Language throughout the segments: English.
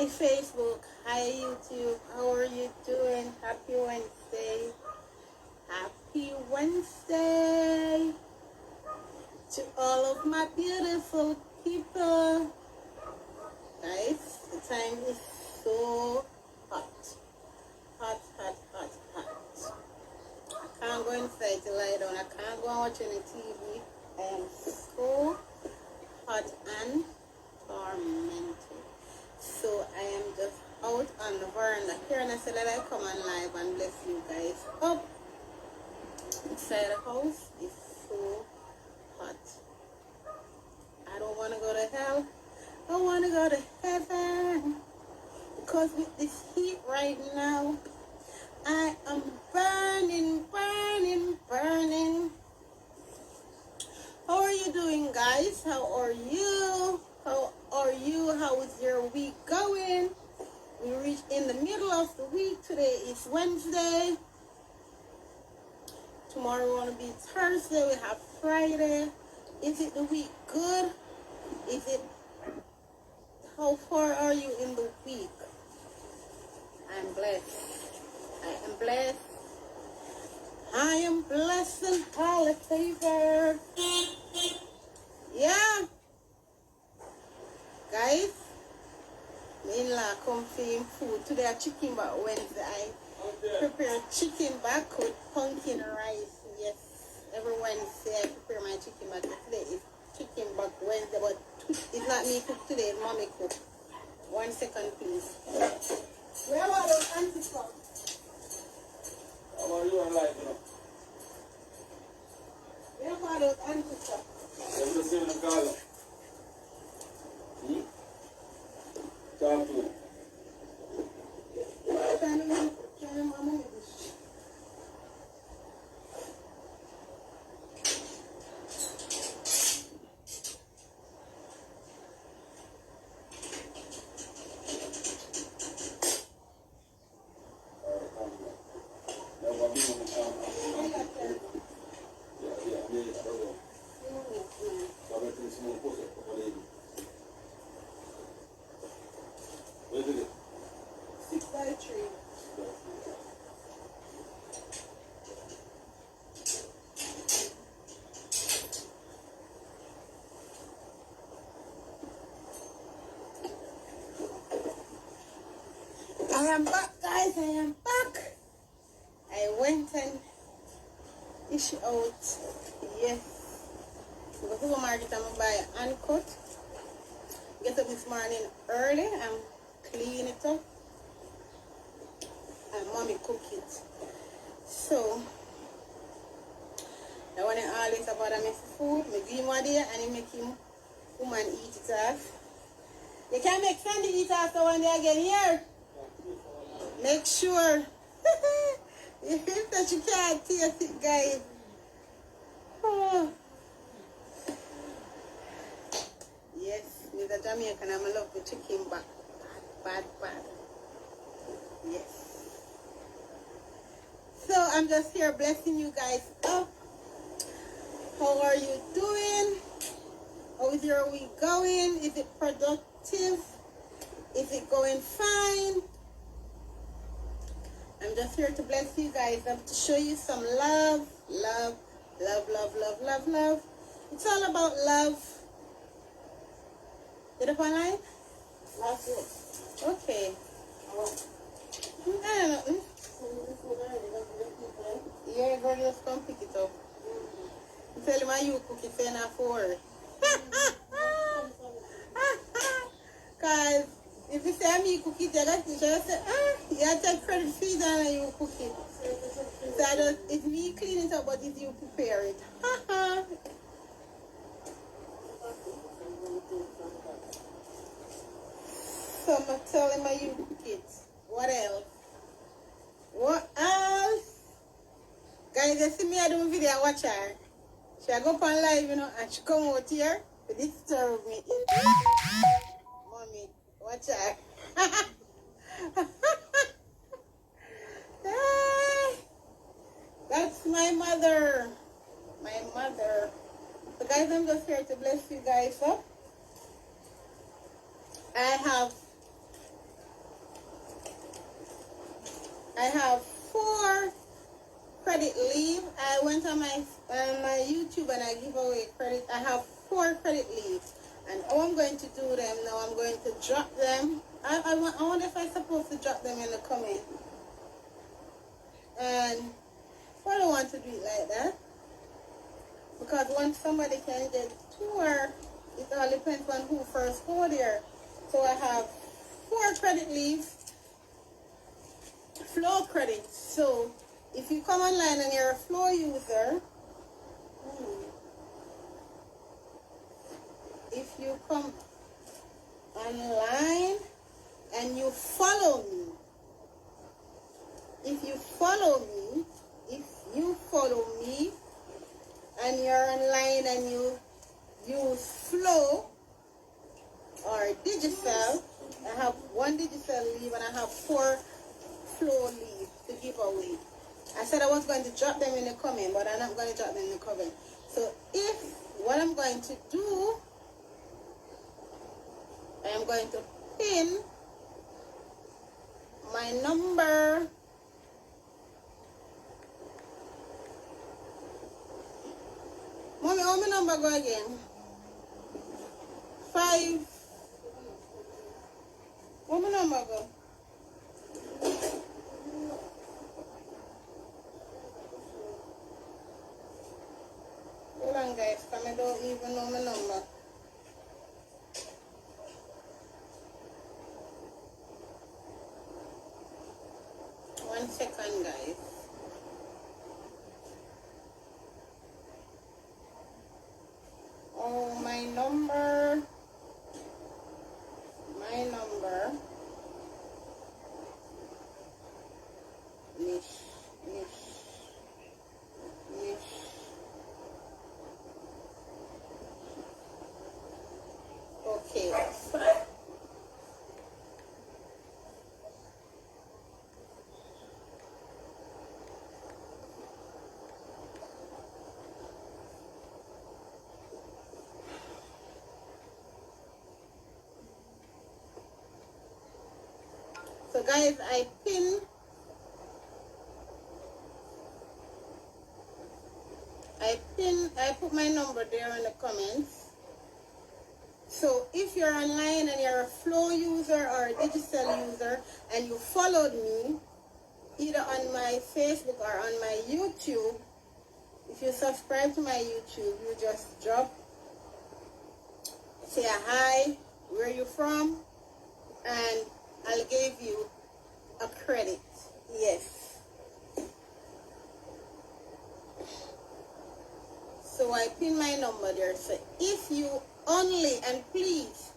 Facebook. Hi YouTube. How are you doing? Happy Wednesday. Happy Wednesday to all of my beautiful people. Guys, the time is so hot. Hot, hot, hot, hot. I can't go inside to lie down. I can't go and watch any TV. I am so hot and tormented. So I am just out on the veranda here, and I said that I come on live and bless you guys up. Inside the house is so hot. I don't want to go to hell. I want to go to heaven. Because with this heat right now, I am burning, burning, burning. How are you doing, guys? How are you? How are you? How is your week going? We reached in the middle of the week. Today is Wednesday. Tomorrow going to be Thursday. We have Friday. Is it the week good? Is it? How far are you in the week? I'm blessed. I am blessed. I am blessed and highly favored. Yeah. Guys, me-in-law come feed food. Today a chicken back Wednesday. I prepare chicken back with pumpkin rice. Yes. Every Wednesday I prepare my chicken back. Today is chicken back Wednesday, but it's not me cook today, it's mommy cook. 1 second, please. Where are those aunties from? How are you on live, you know? Where are those aunties from? I'm just giving a call. Talk to him. I am back, guys. I am back. I went and issue out. Yes. Go to the market and buy an uncut. Get up this morning early and clean it up. And mommy cook it. So I want to always about a messy food. I give him one day and I make him woman eat it off. You can make Sandy eat after one day again here. Make sure that you can't taste it, guys. Oh. Yes, with a Jamaican, I love the chicken back. Bad, bad, bad. Yes. So I'm just here blessing you guys up. How are you doing? How is your week going? Is it productive? Is it going fine? I'm just here to bless you guys up, to show you some love, love, love, love, love, love, love. It's all about love. Get up online? Last year. Okay. I don't know. Yeah, girl, just come pick it up. Tell him how you cook it, say not for. Because if you say me cook it, you just say, you have to take credit for it and you cook it. So I don't, it's me clean it up, but it's you prepare it. So I'm going to tell him how you cook it. What else? What else? Guys, you see me, I do a video, watch her. She go up on live, you know, and she come out here to disturb me. Mommy, watch her. That's my mother. My mother. So guys, I'm just here to bless you guys up. I have I have 4 credit leave. I went on my YouTube and I give away credit. I have 4 credit leaves, and how I'm going to do them now, I'm going to drop them. I wonder if I'm supposed to drop them in the comment. And I don't want to do it like that, because once somebody can get 2, or it all depends on who first go there. So I have 4 credit leaves, Flow credits. So if you come online and you're a Flow user, if you come online and you follow me, if you follow me and you're online and you use Flow or Digicel, I have 1 Digicel leave and I have 4 Flow leave to give away. I said I was going to drop them in the comment, but I'm not going to drop them in the comment. So what I'm going to do, I am going to pin my number. Mommy, how my number go again? 5. How my number go? Hold on, guys, because I don't even know my number. One second, guys. Oh, my number. Mish. Okay, fine. So guys, I put my number there in the comments. So if you're online and you're a Flow user or a Digicel user and you followed me either on my Facebook or on my YouTube, if you subscribe to my YouTube, you just say a hi, where you from, and I'll give you a credit. Yes. So I pin my number there. So if you only, and please,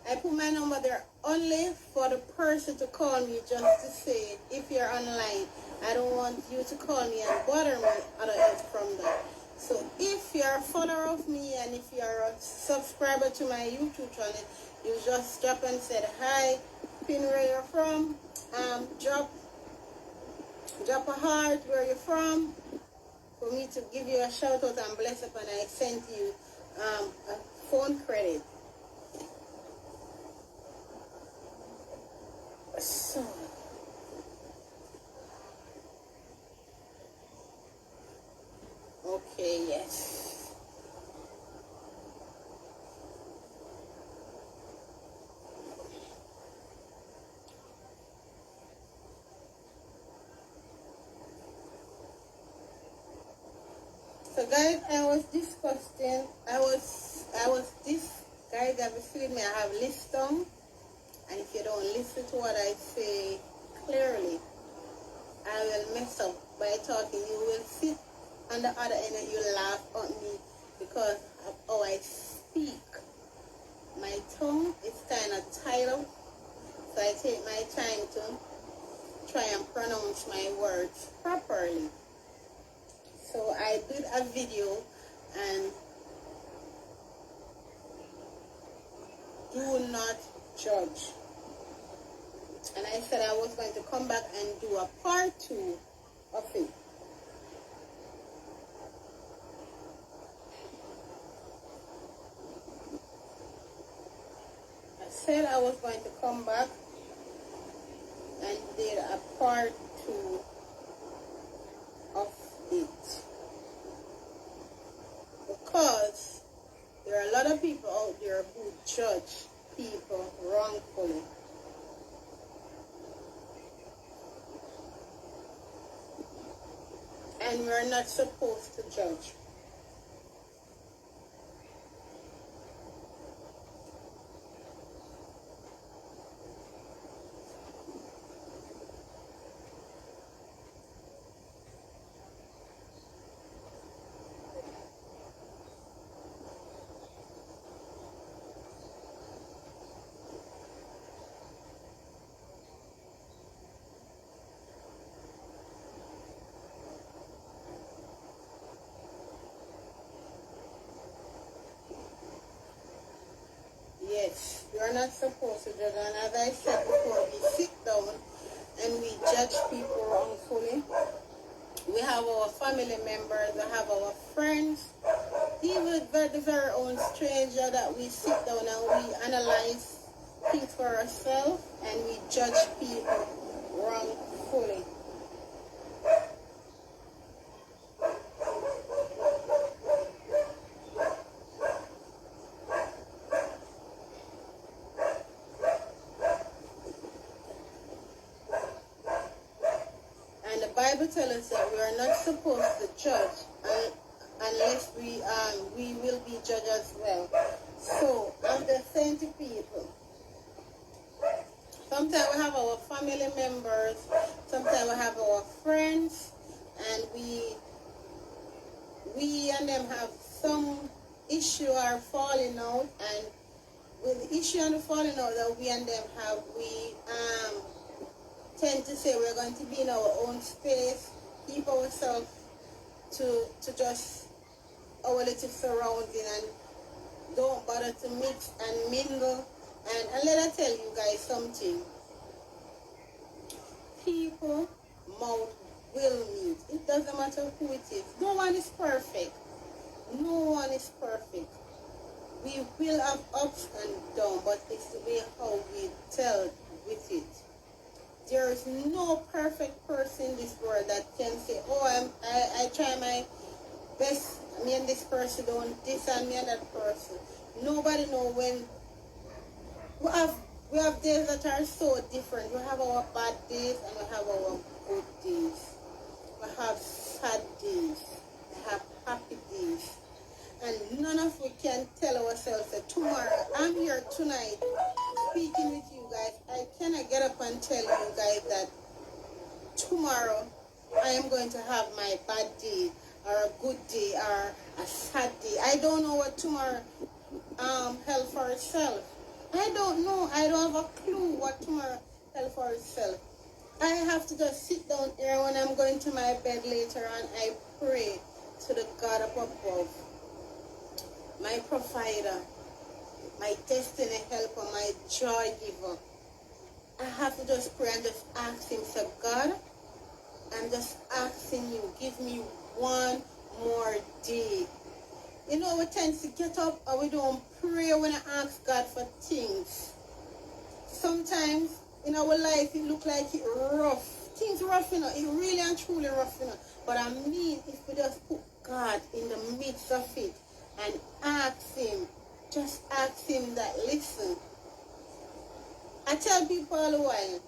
I put my number there only for the person to call me just to say it. If you're online, I don't want you to call me and bother me other else from that. So if you're a follower of me and if you're a subscriber to my YouTube channel, you just drop and said hi, pin where you're from, drop a heart where you're from, for me to give you a shout out and bless up, and I sent you a phone credit. So okay, yes. So guys, guys have seen me, I have list tongue, and if you don't listen to what I say clearly, I will mess up by talking. You will sit on the other end and you laugh at me because of how I speak. My tongue is kind of tied up, so I take my time to try and pronounce my words properly. So I did a video, and do not judge. And I said I was going to come back and do a part 2 of it. I said I was going to come back and did a part two of it. Because there are a lot of people out there who judge people wrongfully. And we're not supposed to judge. Yes, we are not supposed to judge. And as I said before, we sit down and we judge people wrongfully. We have our family members, we have our friends, even the very own stranger that we sit down and we analyze things for ourselves and we judge people wrongfully. The Bible tells us that we are not supposed to judge unless we will be judged as well. So I'm just saying to people, sometimes we have our family members, sometimes we have our friends, and we and them have some issue or falling out, and with the issue and the falling out that we and them have, we tend to say we're going to be in our own space, keep ourselves to just our little surrounding and don't bother to mix and mingle. And let me tell you guys something. People mouth will meet. It doesn't matter who it is. No one is perfect. No one is perfect. We will have ups and downs, but it's the way how we tell with it. There is no perfect person in this world that can say, oh, I try my best, me and this person doing this and me and that person. Nobody knows when. We have days that are so different. We have our bad days and we have our good days. We have sad days. We have happy days. And none of us can tell ourselves that tomorrow, I'm here tonight speaking with you guys. I cannot get up and tell you guys that tomorrow I am going to have my bad day or a good day or a sad day. I don't know what tomorrow held for itself. I don't know. I don't have a clue what tomorrow held for itself. I have to just sit down here when I'm going to my bed later and I pray to the God up above, my provider, my destiny helper, my joy giver. I have to just pray and just ask him, say, God, I'm just asking you, give me one more day. You know, we tend to get up and we don't pray when I ask God for things. Sometimes in our life it look like it rough. Things rough, you know, it really and truly rough, you know. But I mean, if we just put God in the midst of it and ask him, just ask him that, listen. I tell people all the while,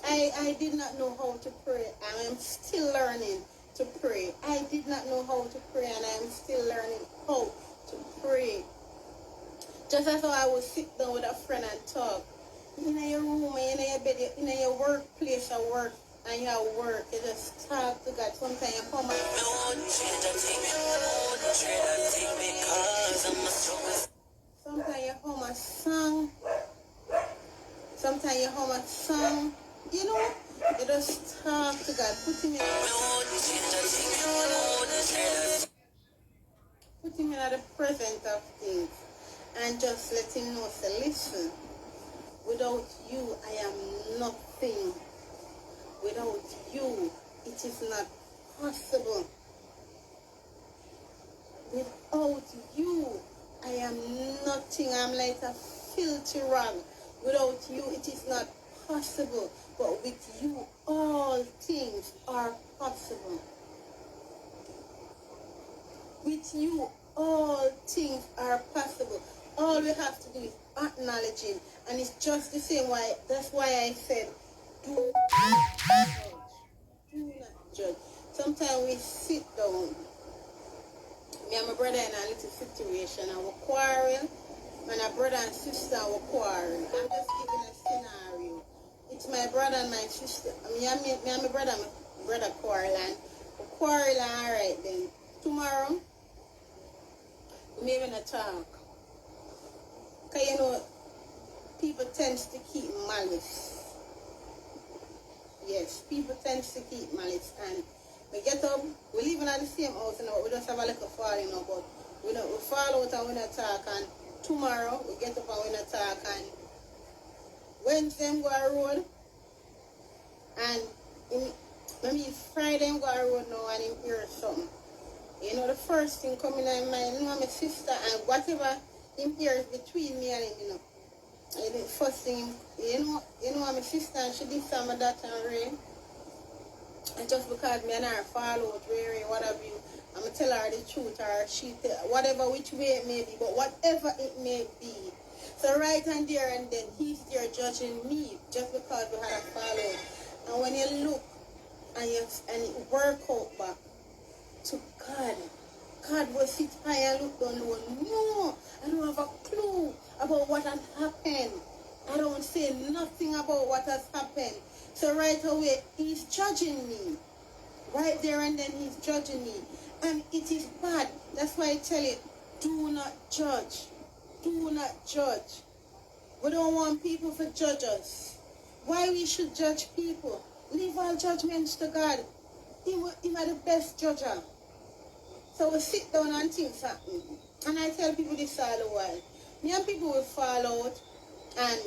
I did not know how to pray. I am still learning to pray. I did not know how to pray and I am still learning how to pray. Just as how I would sit down with a friend and talk. In your room, in your bed, in your workplace or work, and you have work, you just talk to God. Sometimes you come and sometimes you hum a song. Sometimes you hum a song. You know, you just talk to God. Put him in the presence of things and just let him know, say, listen, without you, I am nothing. Without you, it is not possible. Without you, I am nothing. I'm like a filthy rag. Without you, it is not possible. But with you, all all things are possible. With you, all things are possible. All we have to do is acknowledge Him. And it's just the same why, that's why I said, do not judge. Do not judge. Sometimes we sit down, me and my brother in a little situation, and we quarrel, and a brother and sister will quarrel. I'm just giving a scenario. It's my brother and my sister. Me and my brother quarrel, and we quarrel, and alright then. Tomorrow, we may not talk. Because you know, people tend to keep malice. Yes, people tend to keep malice. And we get up, we live in the same house, you know, we just have a little falling, you know, but we fall out and we not talk. And tomorrow, we get up and we not talk. And Wednesday, we go on the road. And maybe Friday, we go on the road now and he hears something. You know, the first thing coming in my mind, you know, my sister, and whatever him hears between me and him, you know. And the first thing, you know, my sister, and she did some of that and rain. And just because me and her fall out, what have you, I'm going to tell her the truth, or she, whatever, which way it may be, but whatever it may be. So right and there and then, he's there judging me, just because we had a fall out. And when you look, and you work out back, to God. God will sit high and look down low. No, I don't have a clue about what has happened. I don't say nothing about what has happened. So right away, he's judging me. Right there and then he's judging me. And it is bad. That's why I tell you, do not judge. Do not judge. We don't want people to judge us. Why we should judge people? Leave all judgments to God. He is the best judger. So we sit down and think something. And I tell people this all the while. Me and people will fall out and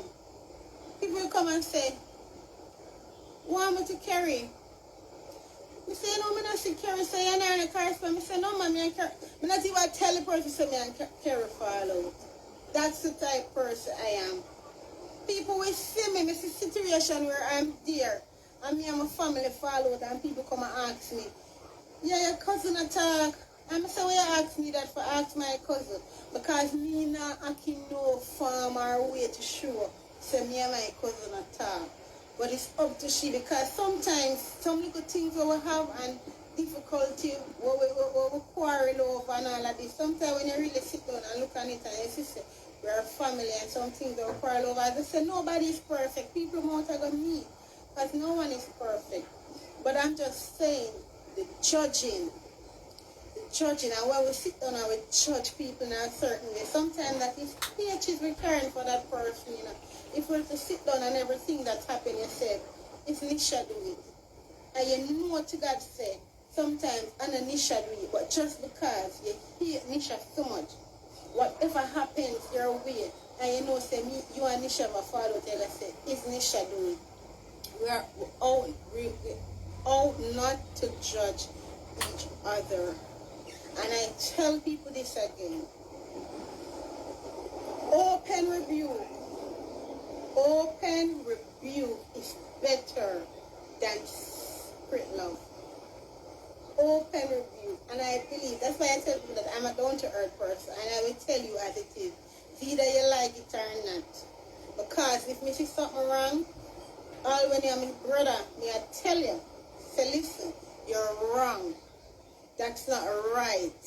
people will come and say, want me to carry? I say, no, I'm not see carry, so you're not in a car. I say, no, man, I'm carry. I'm not even tell the person so me and carry fall out. That's the type of person I am. People will see me, it's a situation where I'm there and me and my family fall out and people come and ask me, yeah, your cousin attack. I'm so you ask me that for ask my cousin because me not acting no farm or way to show so me and my cousin attack. But it's up to she because sometimes some little things we have and difficulty we quarrel over and all of this. Sometimes when you really sit down and look at it and you see we're a family and some things we quarrel over, they say nobody is perfect. People might have got me because no one is perfect. But I'm just saying the judging, and when we sit down and we judge people in a certain way, sometimes that is PH is recurring for that person, you know. If we're to sit down and everything that's happened, you say, it's Nisha do it. And you know what you got to say, sometimes Anna Nisha do it, but just because you hear Nisha so much, whatever happens your way, and you know, say, me, you and Nisha have a follow, tell us, say, it's Nisha do it. We're all not to judge each other. And I tell people this again. Open rebuke is better than secret love. Open rebuke. And I believe, that's why I tell people that I'm a down-to-earth person. And I will tell you as it is. Either you like it or not. Because if me see something wrong, all when you're my brother, me I tell you, say listen, you're wrong. That's not right.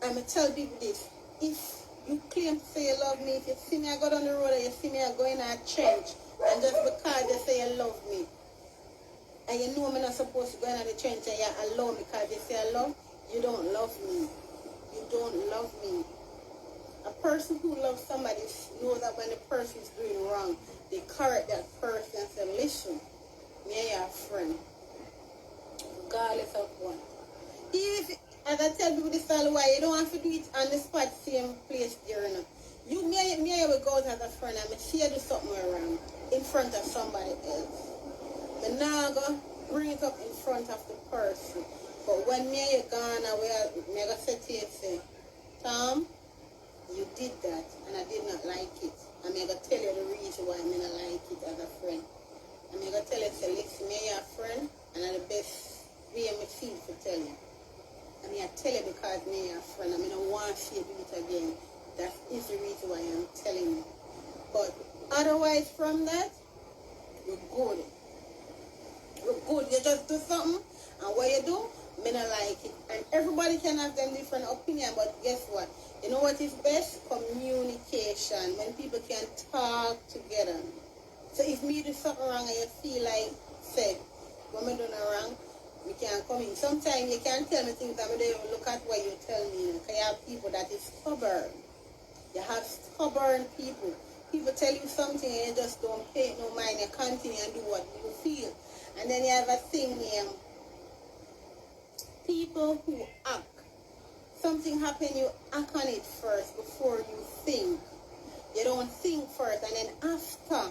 I'm going to tell people this. If you claim to say you love me, if you see me I go down the road and you see me I go in a church, and just because you say you love me, and you know I'm not supposed to go in the church and you allow me because you say I love, you don't love me. You don't love me. A person who loves somebody knows that when the person is doing wrong, they correct that person and say, listen, me and your friend, regardless of what. If, as I tell people this all the while, you don't have to do it on the spot, same place there, you know. Me and you will go out as a friend and see you do something wrong in front of somebody else. But now I go bring it up in front of the person. But when me and you gone away, me I go say to you, say, Tom, you did that and I did not like it. And I go tell you the reason why I not like it as a friend. And I go tell you, say, listen, me and you friend, and I'm the best way I feel to tell you. I mean, I tell you because me a friend. I mean, I want to see you do it again. That is the reason why I'm telling you. But otherwise from that, you're good. You're good. You just do something, and what you do, me not like it. And everybody can have them different opinion, but guess what? You know what is best? Communication. When people can talk together. So if me do something wrong and you feel like, say, when me do no wrong, we can come in. Sometimes you can tell me things that I don't even look at what you tell me. Because you have people that is stubborn. You have stubborn people. People tell you something and you just don't pay no mind. You continue and do what you feel. And then you have a thing here. People who act. Something happen, you act on it first before you think. You don't think first, and then after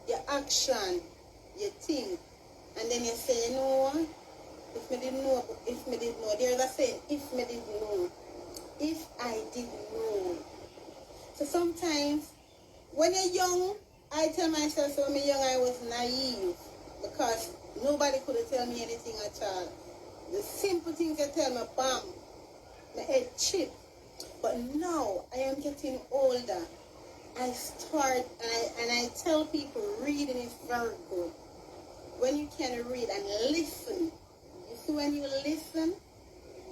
your action, you think. And then you say, you know what? If me didn't know, there's a saying, if me didn't know. If I didn't know. So sometimes, when you're young, I tell myself, so when I was young, I was naive. Because nobody could tell me anything at all. The simple things you tell me, bam, my head chip. But now, I am getting older. I start, and I tell people, reading is very good. When you can read and listen, you see when you listen,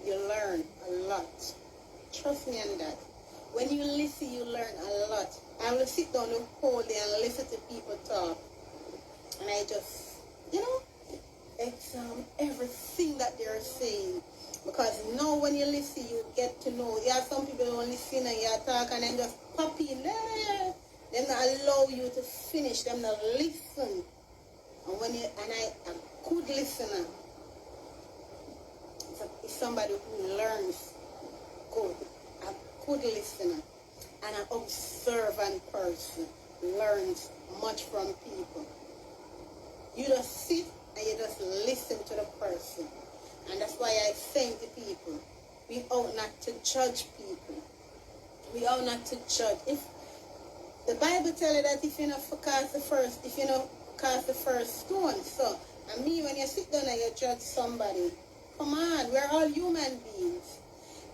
you learn a lot. Trust me on that. When you listen, you learn a lot. I will sit down the whole day and listen to people talk. And I just, examine everything that they're saying. Because now when you listen, you get to know. There are some people who don't listen and you talk and then just pop in there. They not allow you to finish. Them not listen. And I'm a good listener. It's somebody who learns good. A good listener. And an observant person learns much from people. You just sit and you just listen to the person. And that's why I say to people, we ought not to judge people. We ought not to judge. If the Bible tells you that if you not cast the first stone. So, and me, when you sit down and you judge somebody, come on, we're all human beings.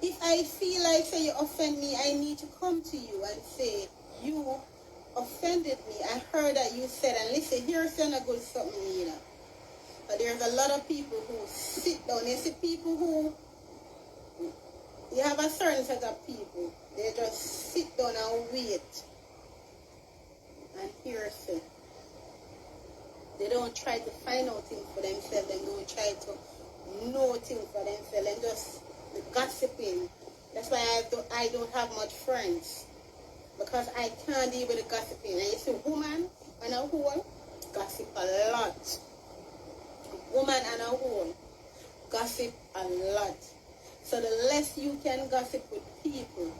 If I feel like, say, you offend me, I need to come to you and say, you offended me. I heard that you said, and listen, here's a good something either. But there's a lot of people who sit down. You see people who, you have a certain set of people, they just sit down and wait and hear say. They don't try to find out things for themselves. They don't try to know things for themselves. And just gossiping. That's why I don't have much friends. Because I can't deal with the gossiping. And you see, woman and a whole gossip a lot. Woman and a whole gossip a lot. So the less you can gossip with people,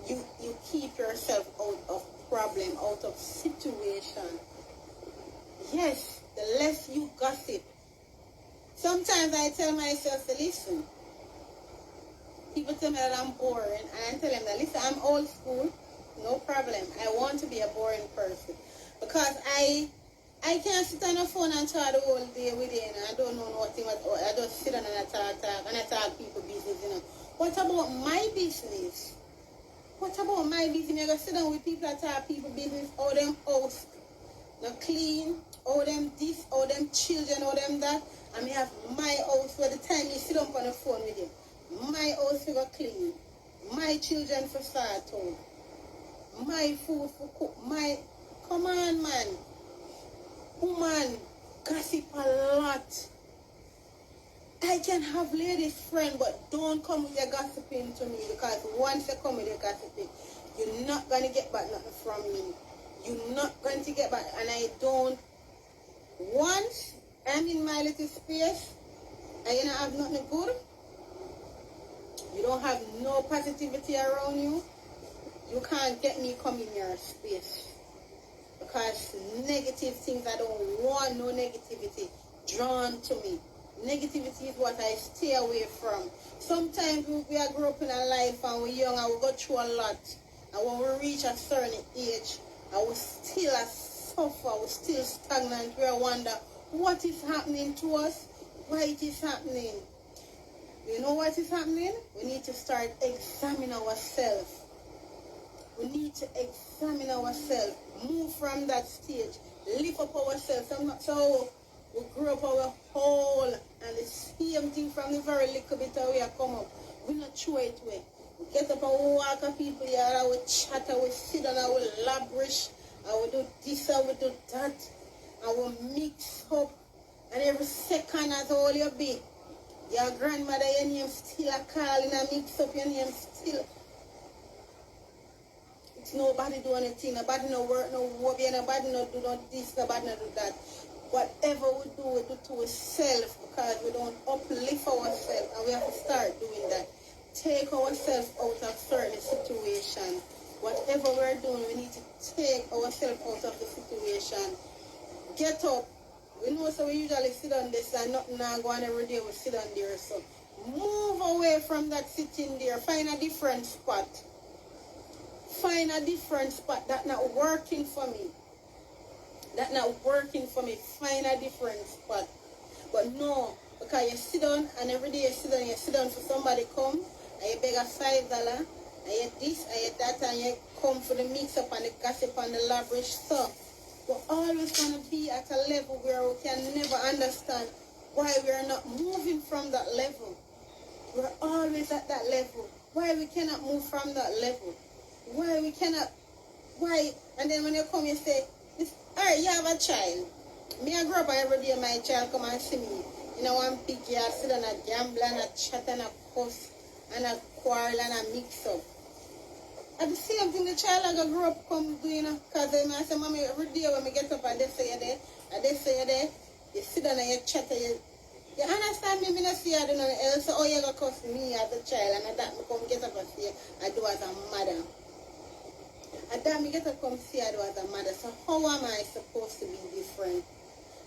you keep yourself out of problem, out of situation. Yes, the less you gossip. Sometimes I tell myself to listen. People tell me that I'm boring, and I tell them that, listen, I'm old school, no problem. I want to be a boring person. Because I can't sit on the phone and talk the whole day with you, I don't know nothing. I just sit down and I talk people business, What about my business? What about my business? You gotta sit down with people and talk people business, all them house not clean, all them this, all them children, all them that. I may have my house for the time you sit up on the phone with you. My house for clean. My children for start out. My food for cook. Come on, man. Woman, gossip a lot. I can have ladies friend, but don't come with your gossiping to me, because once you come with your gossiping, you're not going to get back nothing from me. You're not going to get back. And I don't. Once I'm in my little space and you don't have nothing good, you don't have no positivity around you, you can't get me come in your space. Because negative things, I don't want no negativity drawn to me. Negativity is what I stay away from. Sometimes we are grow up in a life and we're young and we go through a lot. And when we reach a certain age, and we still suffer, we're still stagnant, we wonder what is happening to us, why it is happening. You know what is happening? We need to start examining ourselves. We need to examine ourselves, move from that stage, lift up ourselves. So we grew up our whole, and the same thing from the very little bit that we have come up. We not throw it away. We get up and we walk at people here, and we chat, and we sit down, and we labrish, and we do this, and we do that, and we mix up, and every second as all you be. Your grandmother, your name still a calling and mix up your name still. It's nobody do anything, nobody no work, no work, nobody no do not this, nobody no do that. Whatever we do to ourselves because we don't uplift ourselves, and we have to start doing that. Take ourselves out of certain situations. Whatever we're doing, we need to take ourselves out of the situation. Get up. We know so we usually sit on this and nothing not going every day, we sit on there. So move away from that sitting there. Find a different spot. Find a different spot that's not working for me. That's not working for me. Find a different spot. But no, because you sit down and every day you sit down for somebody come and you beg a $5 and you this and you that and you come for the mix up and the gossip and the lavish stuff. We're always going to be at a level where we can never understand why we are not moving from that level. We're always at that level. Why we cannot move from that level. Why we cannot, why, and then when you come you say, alright, you have a child. Me I grow up every day my child come and see me. You know, one big yard, sit and a gamble and a chat and a fuss and a quarrel and a mix up. At the same thing, the child I grow up come do, you know, because I say, Mommy, every day when I get up and they say you're there, and they say you're there, you sit down and you chat and you understand me, I don't see you do nothing else, so you going to cuss me as a child, and that me come get up and see I do as a mother. And that me get up come see I do as a mother, so how am I supposed to be different?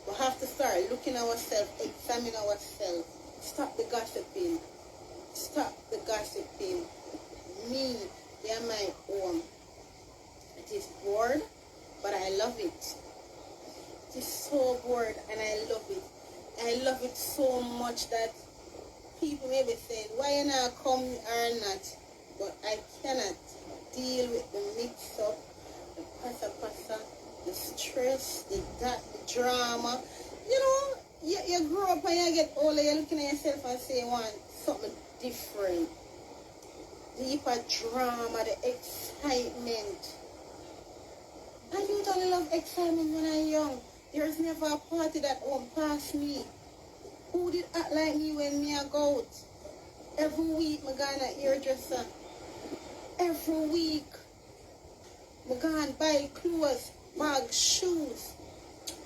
We have to start looking at ourselves, examine ourselves, stop the gossiping, stop the gossiping. Me, they are my own. It is bored, but I love it. It is so bored and I love it. I love it so much that people may be saying, why you not come or not? But I cannot deal with the mix-up, the pasa, the stress, the drama. You know, you grow up and you get older, you're looking at yourself and say, want something different. Deeper drama, the excitement. I usually love excitement when I'm young. There's never a party that won't pass me. Who did act like me when me I go out? Every week I go to a hairdresser. Every week I go and buy clothes, bags, shoes,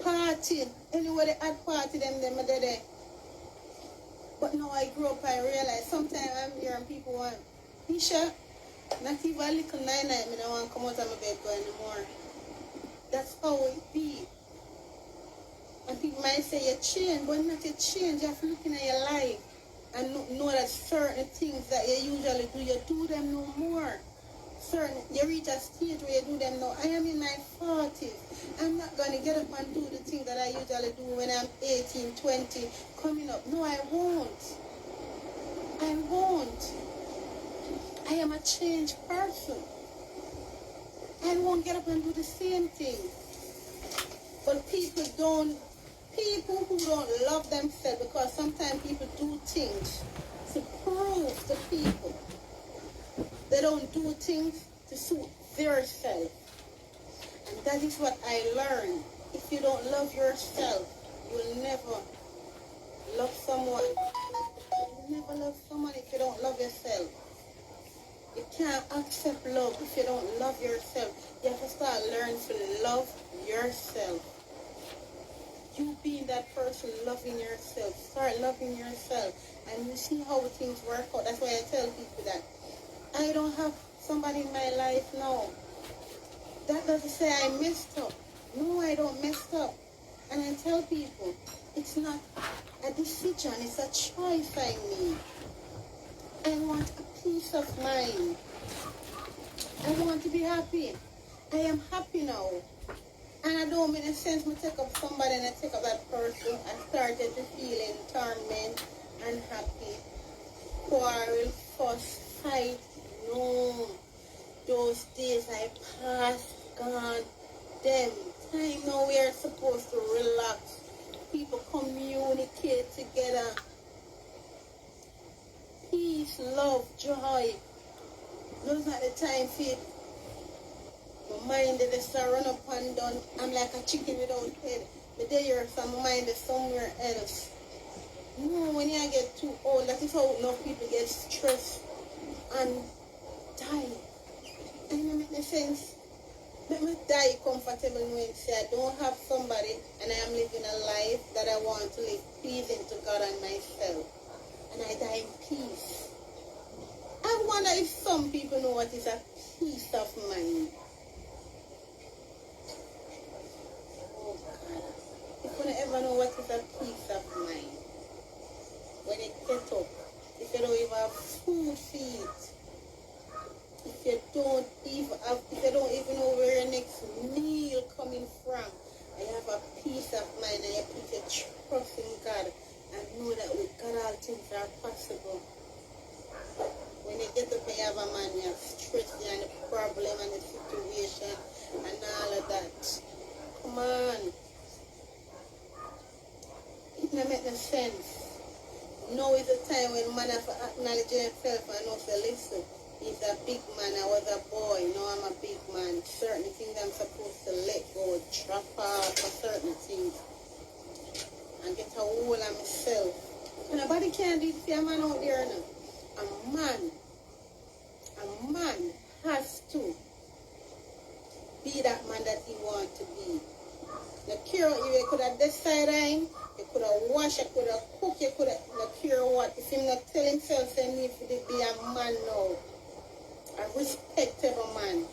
party. Anywhere they had party, them are there. But now I grew up, I realize sometimes I'm here and people want, Nisha, not even a little night, I don't want to come out of my bed anymore. That's how it be. And people might say you change, but not you change. You have to look in your life and know that certain things that you usually do, you do them no more. You reach a stage where you do them now. I am in my 40s. I'm not going to get up and do the things that I usually do when I'm 18, 20, coming up. No, I won't. I won't. I am a changed person. I won't get up and do the same thing. But people who don't love themselves, because sometimes people do things to prove to people. They don't do things to suit their self. And that is what I learned. If you don't love yourself, you will never love someone. You will never love someone if you don't love yourself. You can't accept love if you don't love yourself. You have to start learning to love yourself. You being that person, loving yourself. Start loving yourself. And you see how things work out. That's why I tell people that I don't have somebody in my life now. That doesn't say I messed up. No, I don't mess up. And I tell people, it's not a decision, it's a choice I made. I want a peace of mind. I want to be happy. I am happy now. And I don't make any sense me take up somebody and I take up that person. I started to feel torment, unhappy, quarrel, fuss, fight. No. Those days I passed, gone. Them time now we are supposed to relax. People communicate together. Peace, love, joy. Those are the time for it. My mind is just run up and down. I'm like a chicken without head. The day you're some mind is somewhere else. No, when you get too old, that is how enough people get stressed and die. And it makes no sense. Let me die comfortable when say I don't have somebody and I am living a life that I want to live pleasing to God and myself. And I die in peace. I wonder if some people know what is a peace of mind. Oh God. If you don't ever know what is a peace of mind. When you get up, if you don't even have food to eat, if you don't even know where your next meal coming from, and you have a peace of mind and you put your trust in God and know that with God all things are possible. When you get up and you have a man, you have stress and the problem and the situation and all of that. Come on. It doesn't make no sense. Now is the time when man have to acknowledge himself and also listen. He's a big man, I was a boy, now I'm a big man. Certain things I'm supposed to let go, drop off for certain things. And get a hold of myself. And nobody can do it for a man out there now. A man has to be that man that he wants to be. The care you could have decided, you could have washed, you could have cooked, you could have not care what. If he not tell himself he needs to be a man now, a respectable man.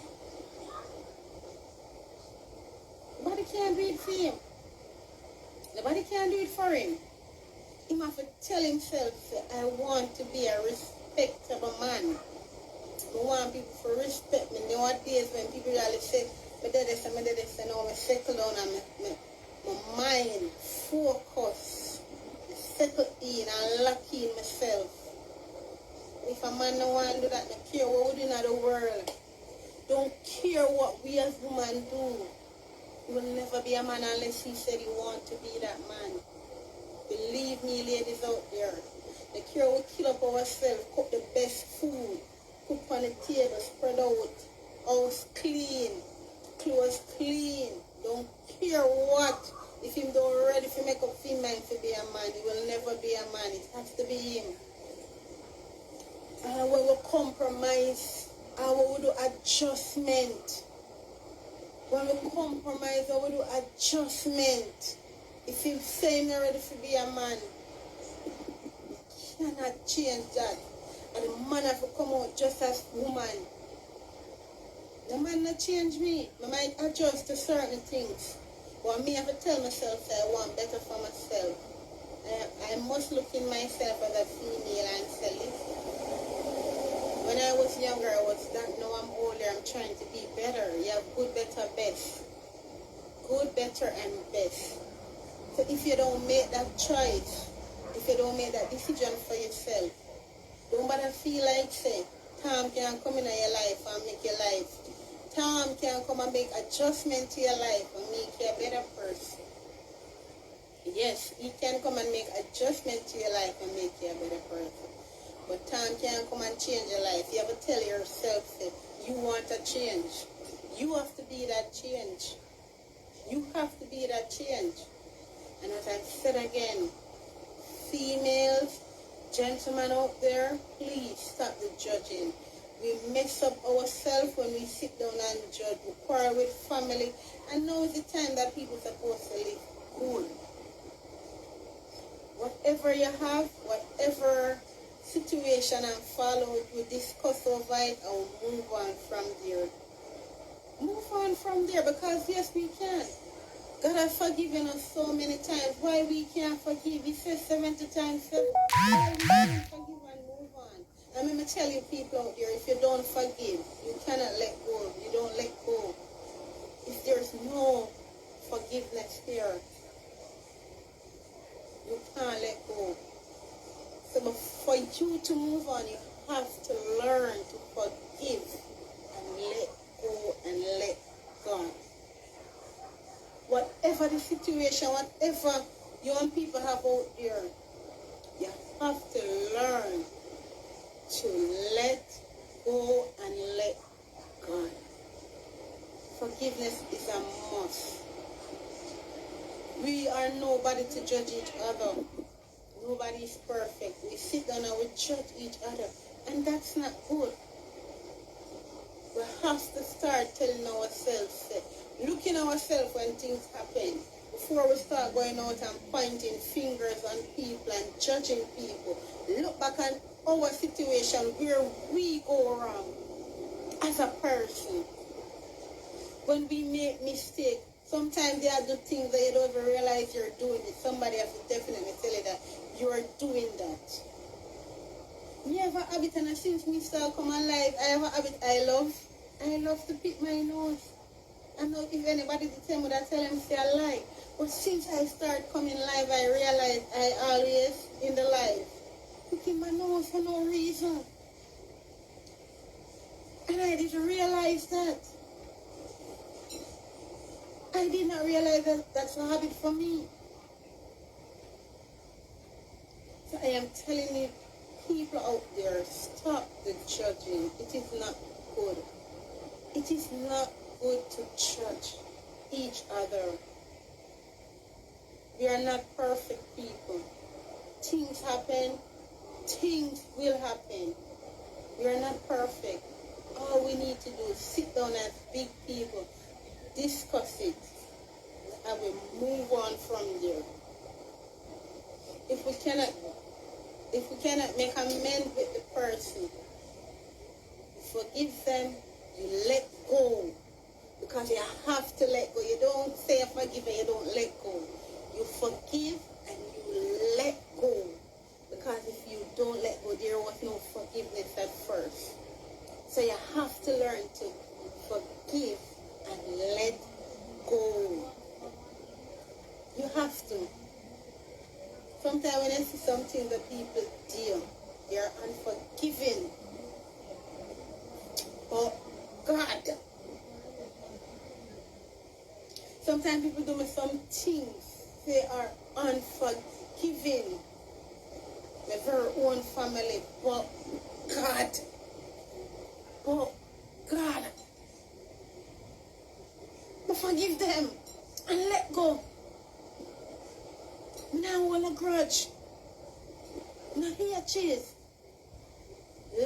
Nobody can do it for him. Nobody can do it for him. He have to tell himself, I want to be a respectable man. I want people to respect me. There are days when people really say, my daddy say, no, I settle down and my mind focus, settle in and lock in myself. If a man don't want to do that, don't care what we do in the world. Don't care what we as women do. He will never be a man unless he said he want to be that man. Believe me, ladies out there. The care we kill up ourselves, cook the best food, cook on the table, spread out, house clean, clothes clean. Don't care what. If him don't ready to make up his mind to be a man, he will never be a man. It has to be him. When we compromise, when we do adjustment. When we compromise, when we do adjustment. If you say you're ready to be a man, you cannot change that. And the man have to come out just as woman. The man not change me. I might adjust to certain things. But me have to tell myself that I want better for myself. I must look in myself as a female and say, listen. When I was younger, I was that. Now I'm older, I'm trying to be better. You have good, better, best. Good, better, and best. So if you don't make that choice, if you don't make that decision for yourself, don't bother feel like, say, Tom can come in your life and make your life. Tom can come and make adjustment to your life and make you a better person. Yes, he can come and make adjustment to your life and make you a better person. But time can't come and change your life. You have to tell yourself that you want a change. You have to be that change. You have to be that change. And as I said again, females, gentlemen out there, please stop the judging. We mess up ourselves when we sit down and judge. We quarrel with family. And now is the time that people are supposed to live good. Whatever you have, whatever situation and follow, we discuss over it and we'll move on from there. Move on from there because yes, we can. God has forgiven us so many times. Why we can't forgive? He says 70 times 7. Why we can't forgive and move on? And let me tell you people out there, if you don't forgive, you cannot let go. You don't let go. If there's no forgiveness here. You can't let go. So for you to move on, you have to learn to forgive and let go and let God. Whatever the situation, whatever young people have out there, you have to learn to let go and let God. Forgiveness is a must. We are nobody to judge each other. Nobody is perfect. We sit down and we judge each other, and that's not good. We have to start telling ourselves, looking ourselves when things happen, before we start going out and pointing fingers on people and judging people. Look back on our situation where we go wrong as a person. When we make mistakes, sometimes you do things that you don't even realize you're doing it. Somebody has to definitely tell you that you are doing that. Me have a habit, and since me start come alive, I have a habit I love to pick my nose. I know if anybody to tell me that, tell them say I lie. But since I start coming live, I realize I always in the life picking my nose for no reason. And I didn't realize that. I did not realize that that's a habit for me. So I am telling you, people out there, stop the judging. It is not good. It is not good to judge each other. We are not perfect people. Things happen. Things will happen. We are not perfect. All we need to do is sit down as big people, discuss it, and we move on from there. If we cannot make amends with the person, forgive them, you let go. Because you have to let go. You don't say forgive and you don't let go. You forgive and you let go. Because if you don't let go, there was no forgiveness at first. So you have to learn to forgive and let go. You have to. Sometimes when I see something that people do, they are unforgiving. Oh, God. Sometimes people do me some things. They are unforgiving. Their very own family. But God. But God. But forgive them and let go. Now want a grudge. Now here cheese.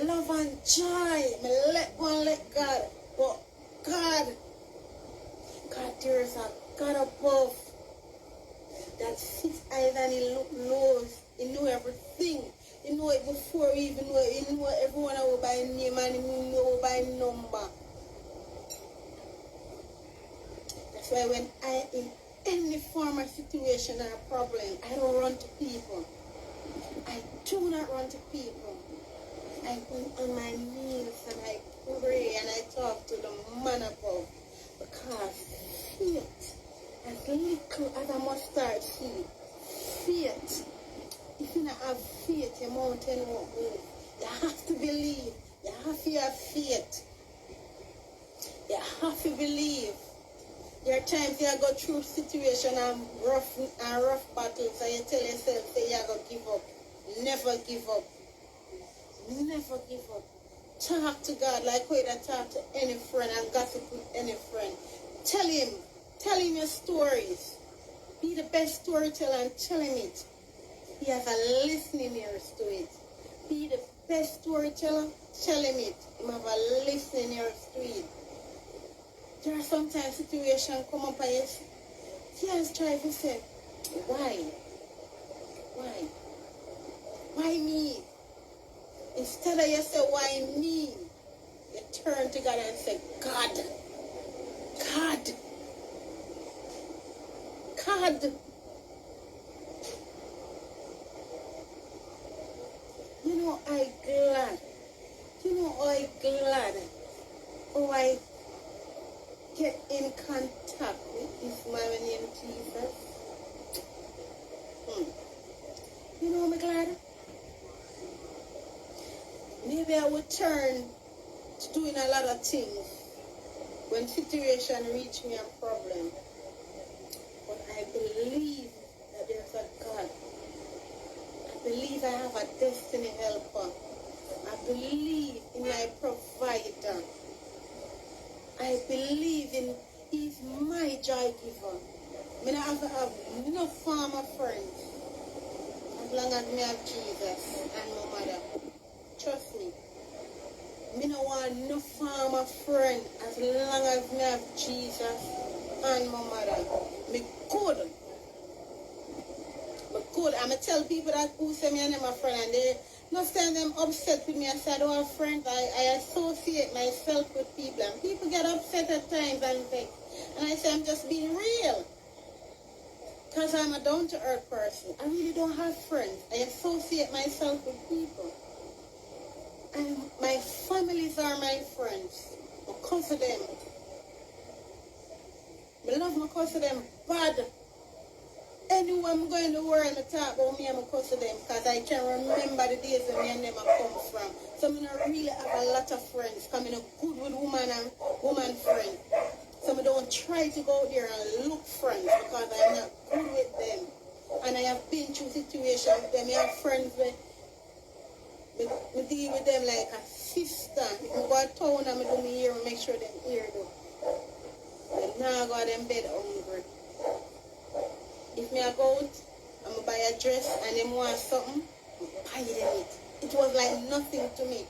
Love and joy. Me let go and let God. But God. God, there is a God above that sits higher than he knows. He knows everything. He knows it before we even know it. He knows everyone I will by name and he knows by number. That's why when I in any form of situation or problem, I don't run to people. I do not run to people. I go on my knees and I pray and I talk to the man above. Because faith, as little as a mustard seed, faith, if you don't have faith, your mountain won't move. You have to believe. You have to have faith. You have to believe. There are times you go through situation and rough battles and you tell yourself that you're going to give up. Never give up. Never give up. Talk to God like how you talk to any friend and gossip with any friend. Tell him your stories. Be the best storyteller and tell him it. He has a listening ears to it. Be the best storyteller, tell him it. He have a listening ears to it. There are sometimes situations come up and you just try to say, why? Why? Why me? Instead of you say, why me? You turn to God and say, God. God. God. You know, I glad. You know, I glad. Oh, get in contact with this man named Jesus. You know, I'm glad. Maybe I would turn to doing a lot of things when situation reach me a problem. But I believe that there's a God. I believe I have a destiny helper. I believe in my provider. I believe in He's my joy giver. I mean, I have no form of friends as long as me have Jesus and my mother. Trust me. Me no want no form of friend as long as me have Jesus and my mother. Me good. I'ma tell people that who say me and them a friend and they not stand them upset with me. I say I don't have friends. I associate myself with people and people get upset at times and things. And I say I'm just being real. Because I'm a down-to-earth person. I really don't have friends. I associate myself with people. And my families are my friends. Because of them. I love my cousin them bad. Anywhere I'm going to the world, I talk about me and my cousin them because I can remember the days when me and them have come from. So I don't really have a lot of friends. Because I'm good with woman and woman friends. So I don't try to go there and look friends because I'm not good with them. And I have been through situations with them. I have friends with me deal with them like a sister. If I go to town and I do me here and make sure them here do. But now I go to them bed hungry. If me I go out, I'm going to buy a dress and them want something, I buy them it. It was like nothing to me.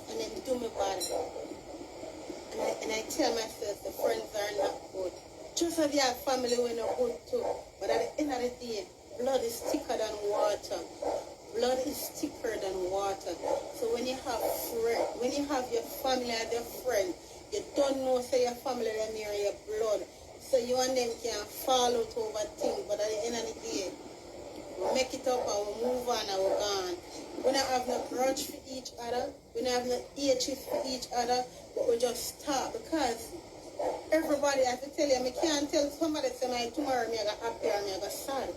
And then do me bad. And I tell myself the friends are not good. Just as you have family when you're good too. But at the end of the day, blood is thicker than water. Blood is thicker than water. So when you have your family and your friend, you don't know say your family are near your blood. So you and them can fall out over things, but at the end of the day, we make it up and we move on and we're gone. We don't have no grudge for each other, we don't have no hatred for each other, but we just stop because everybody, I have to tell you, I can't tell somebody say my tomorrow me I got happy or me I got sad.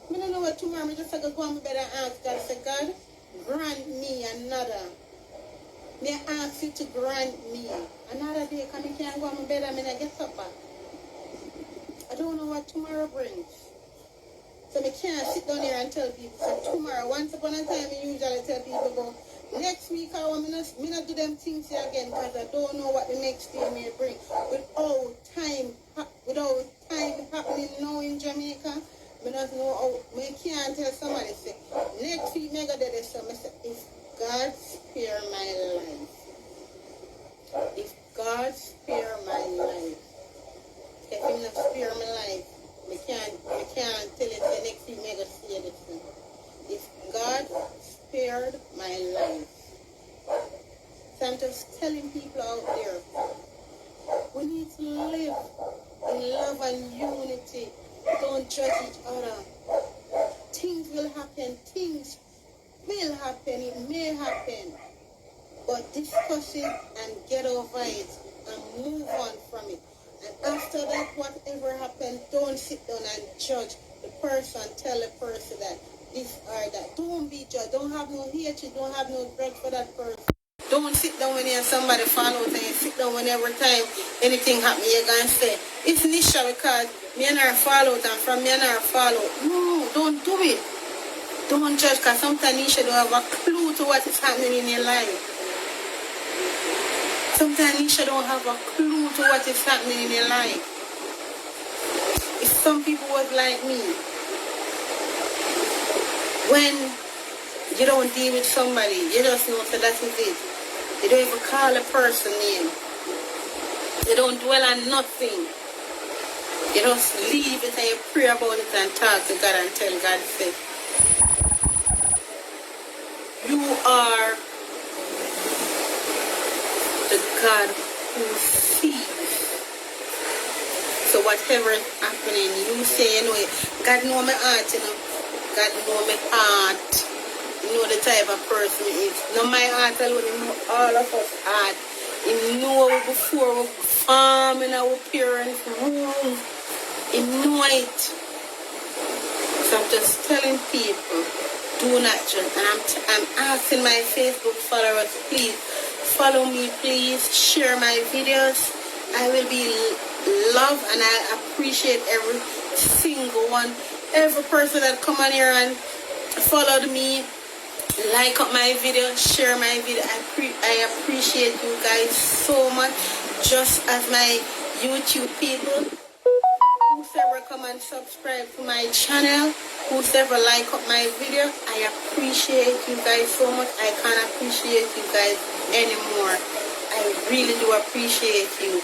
I don't know what tomorrow I just have to go on my bed and ask God, say God, grant me another. May I ask you to grant me another day because I can't go on my bed and I get up back. I don't know what tomorrow brings. So I can't sit down here and tell people. So tomorrow, once upon a time, I usually tell people about next week I want me not do them things here again because I don't know what the next day may bring. Without time happening now in Jamaica, I don't know how, I can't tell somebody, say, next week I go do this, so I say, if God spare my life, if God spare my life, if Him not spare my life, I can't tell it the next thing I go see this thing. If God spared my life. So I'm just telling people out there, we need to live in love and unity. Don't judge each other. Things will happen. It may happen. But discuss it and get over it and move on from it. And after that, whatever happened, don't sit down and judge the person, tell the person that this or that. Don't be judged. Don't have no hatred. Don't have no grudge for that person. Don't sit down when you have somebody fall out and you sit down when every time anything happens, you're going to say, it's Nisha because me and her fall out and from me and her fall out. No, don't do it. Don't judge because sometimes Nisha don't have a clue to what is happening in your life. Sometimes Nisha don't have a clue to what is happening in your life. If some people was like me, when you don't deal with somebody, you just know that that is it. You don't even call a person name. You don't dwell on nothing. You just leave it and you pray about it and talk to God and tell God, say, you are the God who sees. So whatever is happening, you say, you know it. God know my heart, you know. God know my heart. You know the type of person he is. Not my heart alone, he know all of us heart. He know before we farm in our parents' room. You know it. So I'm just telling people, do not judge. And I'm asking my Facebook followers, please follow me, please share my videos. I will be loved and I appreciate every single one. Every person that come on here and followed me, like up my video, share my video. I appreciate you guys so much. Just as my YouTube people, whoever come and subscribe to my channel, whoever like up my video, I appreciate you guys so much. I can't appreciate you guys anymore. I really do appreciate you.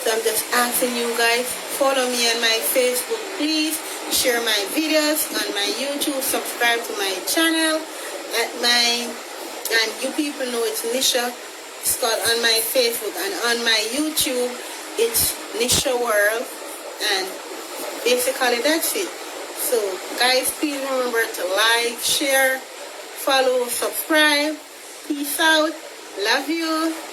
So I'm just asking you guys, follow me on my Facebook, please. Share my videos on my YouTube. Subscribe to my channel. And you people know it's Nisha Scott on my Facebook, and on my YouTube it's Nisha World, and basically that's it. So guys, please remember to like, share, follow, subscribe. Peace out. Love you.